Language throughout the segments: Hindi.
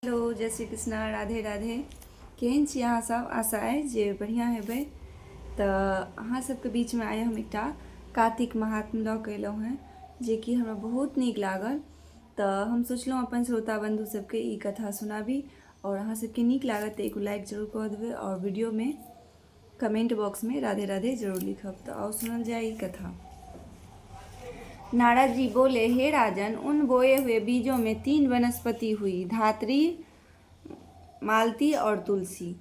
हेलो, जय श्री कृष्ण, राधे राधे। केहन छी अहाँ सब? आशा अइ जे बढ़िआँ हेबै। तऽ अहाँ सबके बीचमे आइ हम एकटा कार्तिक महात्म लऽ कऽ अएलहुँ हेँ, जेकि हमरा बहुत नीक लागल। तऽ हम सोचलहुँ अपन श्रोता बंधु सबके ई कथा सुनाबी, और अहाँ सबके नीक लागत तऽ एगो लाइक जरूर कऽ देबै, और वीडियो में कमेंट बॉक्स में राधे राधे जरूर लिखब। तो आओ सुनल जाए ई कथा। नारद जी बोले, हे राजन, उन बोए हुए बीजों में 3 वनस्पति हुई, धात्री, मालती और तुलसी।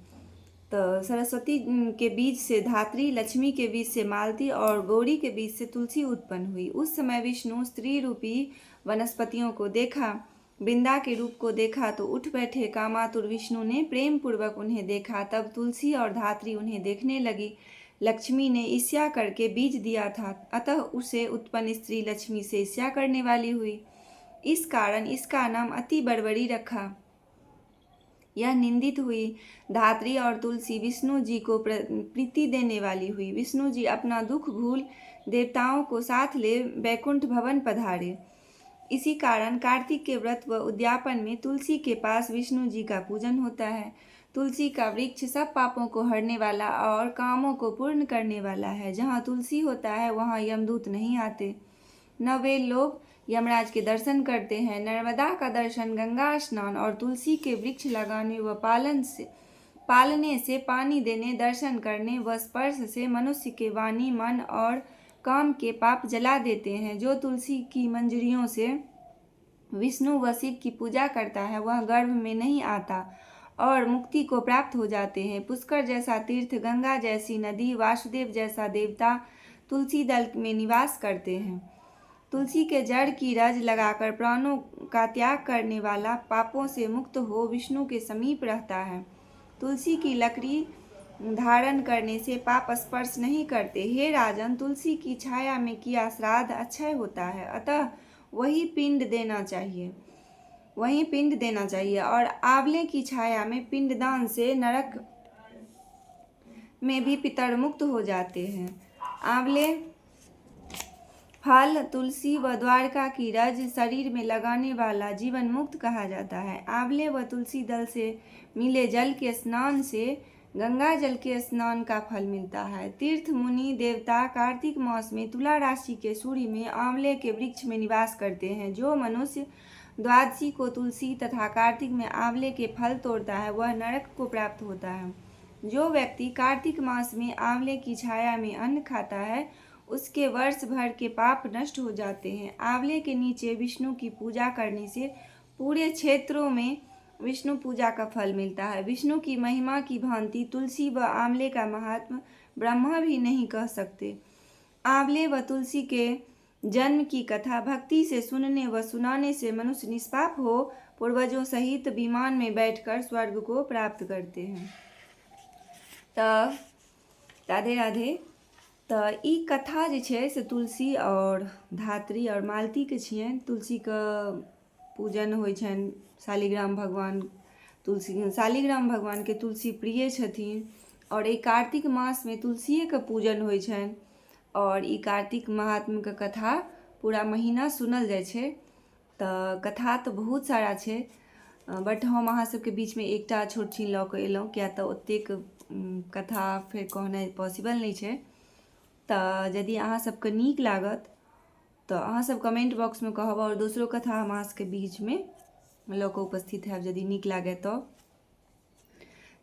तो सरस्वती के बीज से धात्री, लक्ष्मी के बीज से मालती और गौरी के बीज से तुलसी उत्पन्न हुई। उस समय विष्णु स्त्री रूपी वनस्पतियों को देखा, वृंदा के रूप को देखा तो उठ बैठे। कामातुर विष्णु ने प्रेम पूर्वक उन्हें देखा, तब तुलसी और धात्री उन्हें देखने लगी। लक्ष्मी ने ईर्ष्या करके बीज दिया था, अतः उसे उत्पन्न स्त्री लक्ष्मी से ईर्ष्या करने वाली हुई। इस कारण इसका नाम अति बड़बड़ी रखा, यह निंदित हुई। धात्री और तुलसी विष्णु जी को प्रीति देने वाली हुई। विष्णु जी अपना दुख भूल देवताओं को साथ ले वैकुंठ भवन पधारे। इसी कारण कार्तिक के व्रत व उद्यापन में तुलसी के पास विष्णु जी का पूजन होता है। तुलसी का वृक्ष सब पापों को हरने वाला और कामों को पूर्ण करने वाला है। जहाँ तुलसी होता है वहाँ यमदूत नहीं आते, न वे लोग यमराज के दर्शन करते हैं। नर्मदा का दर्शन, गंगा स्नान और तुलसी के वृक्ष लगाने व पालने से, पानी देने, दर्शन करने व स्पर्श से मनुष्य के वाणी, मन और काम के पाप जला देते हैं। जो तुलसी की मंजरियों से विष्णु व शिव की पूजा करता है वह गर्भ में नहीं आता और मुक्ति को प्राप्त हो जाते हैं। पुष्कर जैसा तीर्थ, गंगा जैसी नदी, वासुदेव जैसा देवता तुलसी दल में निवास करते हैं। तुलसी के जड़ की रज लगाकर प्राणों का त्याग करने वाला पापों से मुक्त हो विष्णु के समीप रहता है। तुलसी की लकड़ी धारण करने से पाप स्पर्श नहीं करते। हे राजन, तुलसी की छाया में किया श्राद्ध अक्षय होता है, अतः वही पिंड देना चाहिए। और आंवले की छाया में पिंडदान से नरक में भी पितर मुक्त हो जाते हैं। आंवले फल, तुलसी व द्वारका की रज शरीर में लगाने वाला जीवन मुक्त कहा जाता है। आंवले व तुलसी दल से मिले जल के स्नान से गंगा जल के स्नान का फल मिलता है। तीर्थ मुनि देवता कार्तिक मास में तुला राशि के सूर्य में आंवले के वृक्ष में निवास करते हैं। जो मनुष्य द्वादशी को तुलसी तथा कार्तिक में आंवले के फल तोड़ता है वह नरक को प्राप्त होता है। जो व्यक्ति कार्तिक मास में आंवले की छाया में अन्न खाता है उसके वर्ष भर के पाप नष्ट हो जाते हैं। आंवले के नीचे विष्णु की पूजा करने से पूरे क्षेत्रों में विष्णु पूजा का फल मिलता है। विष्णु की महिमा की भांति तुलसी व आंवले का महात्म ब्रह्मा भी नहीं कह सकते। आंवले व तुलसी के जन्म की कथा भक्ति से सुनने व सुनाने से मनुष्य निष्पाप हो पूर्वजों सहित विमान में बैठकर स्वर्ग को प्राप्त करते हैं। तब राधे राधे। तो ई कथा जे छै से तुलसी और धात्री और मालती के छियनि। तुलसी के पूजन होइ छनि, शालिग्राम भगवान शालिग्राम भगवान के तुलसी प्रिय छथिन, और ई कार्तिक मास में तुलसीए के पूजन होइ छनि। और ई कार्तिक महात्म के कथा पूरा महीना सुनल जाइ छै। तऽ कथा तऽ बहुत सारा छै, बट हम अहाँ सबके बीच में एकटा छोट छीन लऽ कऽ एलहुँ, किया तऽ ओतेक कथा फेर कहनाइ पॉसिबल नहीं छै। तऽ यदि अहाँ सबके नीक लागत तऽ अहाँ सब कमेंट बॉक्स में कहब, और दोसरो कथा हम अहाँ सबके बीच में लऽ कऽ उपस्थित हैब यदि नीक लागे तऽ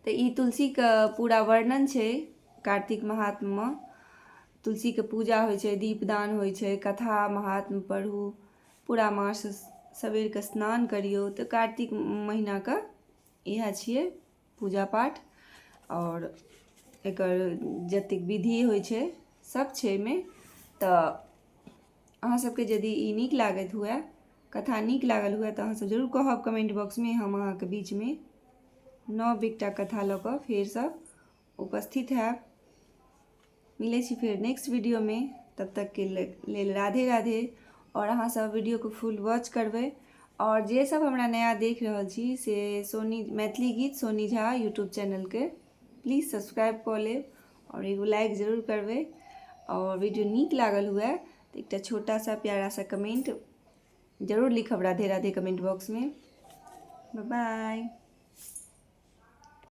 ई तुलसी के पूरा वर्णन छै कार्तिक महात्म में। तुलसी के पूजा होइ छै, दीपदान होइ छै, कथा महात्म पढ़ू, पूरा मास सबेर के स्नान करियो। तऽ कार्तिक महीना के इएह छियै पूजा पाठ, और एकर जतेक विधि होइ छै सब छै में। तऽ अहाँ सबके यदि ई नीक लागत हुए, कथा नीक लागल हुए, तऽ अहाँ सब जरूर कहब कमेंट बॉक्स में। हम अहाँ के बीच में नव एकटा कथा लऽ कऽ फेर सब उपस्थित हैब। मिलै छी फेर नेक्स्ट वीडियो में, तब तक के लेल राधे राधे। और अहाँ सब वीडियो को फुल वॉच करबै, और जे सब हमरा नया देख रहल छी से मैथिली गीत सोनी झा यूट्यूब चैनल के प्लीज सब्सक्राइब कऽ लेब, और एगो लाइक जरूर करबै। और वीडियो नीक लागल हुए तो एक छोटा सा प्यारा सा कमेंट जरूर लिखब राधे राधे कमेंट बॉक्स में। Bye bye.